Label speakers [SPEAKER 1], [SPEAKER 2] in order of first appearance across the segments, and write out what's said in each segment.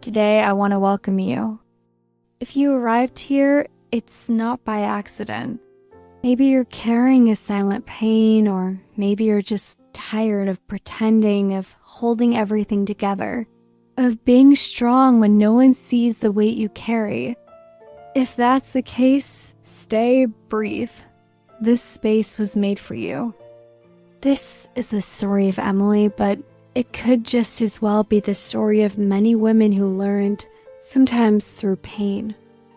[SPEAKER 1] Today, I want to welcome you. If you arrived here, it's not by accident. Maybe you're carrying a silent pain, or maybe you're just tired of pretending, of holding everything together, of being strong when no one sees the weight you carry. If that's the case, stay, breathe. This space was made for you. This is the story of Emily, but it could just as well be the story of many women who learned, sometimes through pain,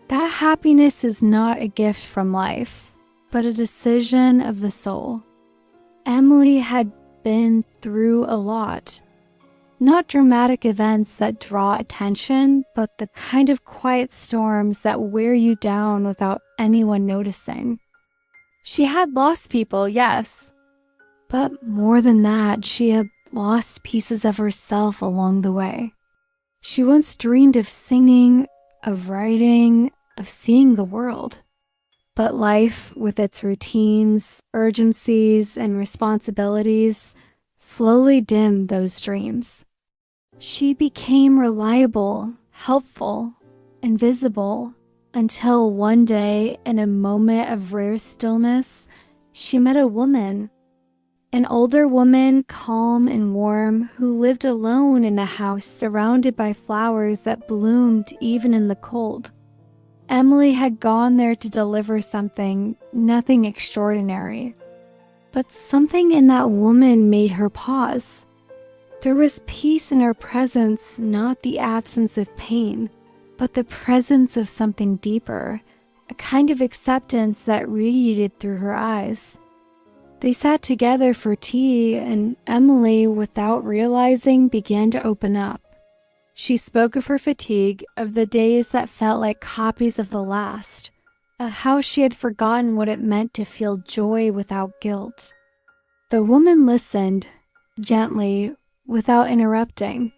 [SPEAKER 1] that happiness is not a gift from life, but a decision of the soul. Emily had been through a lot. Not dramatic events that draw attention, but the kind of quiet storms that wear you down without anyone noticing. She had lost people, yes, but more than that, she had lost pieces of herself along the way. She once dreamed of singing, of writing, of seeing the world. But life, with its routines, urgencies, and responsibilities, slowly dimmed those dreams. She became reliable, helpful, and visible until one day, in a moment of rare stillness, she met a woman. An older woman, calm and warm, who lived alone in a house surrounded by flowers that bloomed even in the cold. Emily had gone there to deliver something, nothing extraordinary. But something in that woman made her pause. There was peace in her presence, not the absence of pain, but the presence of something deeper, a kind of acceptance that radiated through her eyes. They sat together for tea, and Emily, without realizing, began to open up. She spoke of her fatigue, of the days that felt like copies of the last, of how she had forgotten what it meant to feel joy without guilt. The woman listened, gently, without interrupting.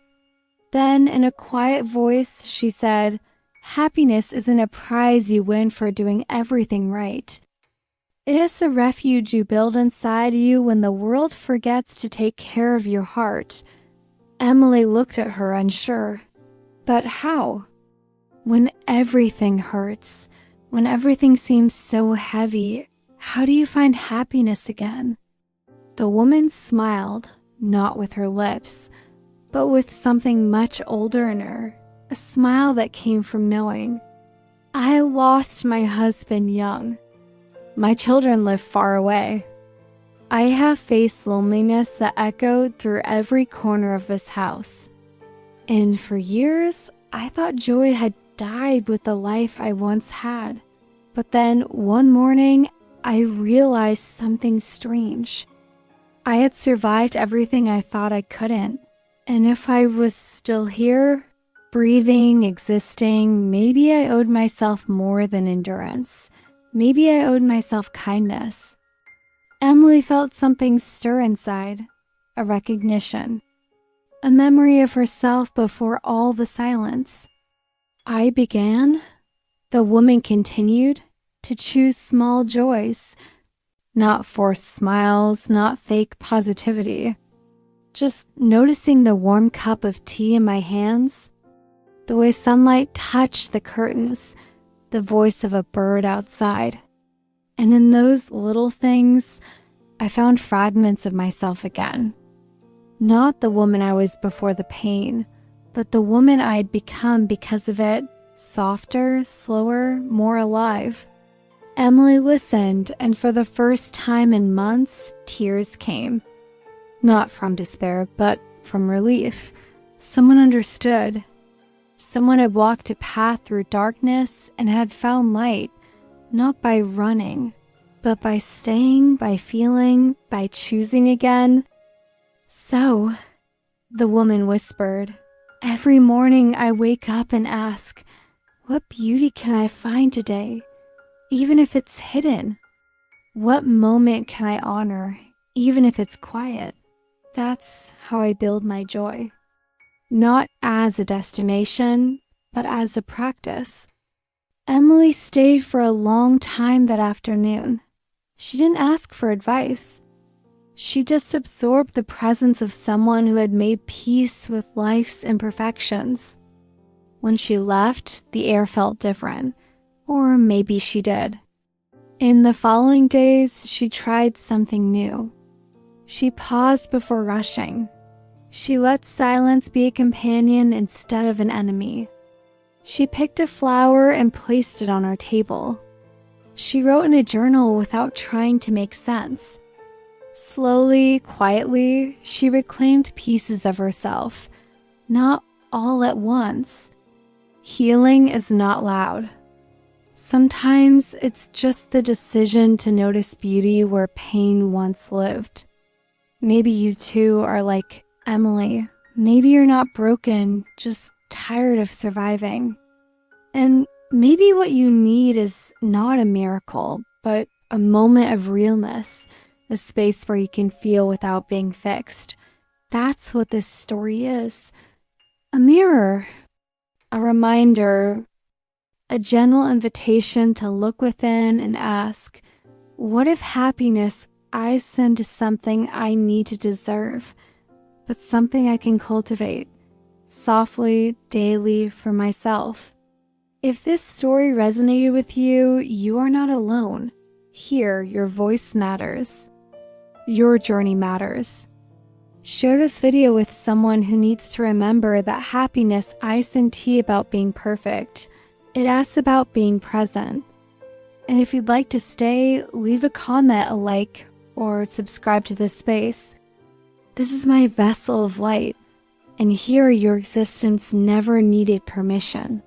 [SPEAKER 1] Then, in a quiet voice, she said, "Happiness isn't a prize you win for doing everything right. It is a refuge you build inside you when the world forgets to take care of your heart." Emily looked at her, unsure. But how? When everything hurts, when everything seems so heavy, how do you find happiness again? The woman smiled, not with her lips, but with something much older in her, a smile that came from knowing. "I lost my husband young. My children live far away. I have faced loneliness that echoed through every corner of this house. And for years, I thought joy had died with the life I once had. But then one morning, I realized something strange. I had survived everything I thought I couldn't. And if I was still here, breathing, existing, maybe I owed myself more than endurance. Maybe I owed myself kindness." Emily felt something stir inside, a recognition, a memory of herself before all the silence. "I began," the woman continued, "to choose small joys, not forced smiles, not fake positivity. Just noticing the warm cup of tea in my hands, the way sunlight touched the curtains, the voice of a bird outside. And in those little things, I found fragments of myself again. Not the woman I was before the pain, but the woman I had become because of it, softer, slower, more alive." Emily listened, and for the first time in months, tears came. Not from despair, but from relief. Someone understood. Someone had walked a path through darkness and had found light, not by running, but by staying, by feeling, by choosing again. "So," the woman whispered, "every morning I wake up and ask, what beauty can I find today, even if it's hidden? What moment can I honor, even if it's quiet? That's how I build my joy. Not as a destination, but as a practice." Emily stayed for a long time that afternoon. She didn't ask for advice. She just absorbed the presence of someone who had made peace with life's imperfections. When she left, the air felt different. Or maybe she did. In the following days, she tried something new. She paused before rushing. She let silence be a companion instead of an enemy. She picked a flower and placed it on our table. She wrote in a journal without trying to make sense. Slowly, quietly, she reclaimed pieces of herself, not all at once. Healing is not loud. Sometimes it's just the decision to notice beauty where pain once lived. Maybe you too are like Emily. Maybe you're not broken, just tired of surviving. And maybe what you need is not a miracle, but a moment of realness, a space where you can feel without being fixed. That's what this story is. A mirror, a reminder, a gentle invitation to look within and ask, what if happiness I send to something I need to deserve, but something I can cultivate, softly, daily, for myself? If this story resonated with you, you are not alone. Here, your voice matters. Your journey matters. Share this video with someone who needs to remember that happiness isn't about being perfect. It asks about being present. And if you'd like to stay, leave a comment, a like, or subscribe to this space. This is my vessel of light, and here your existence never needed permission.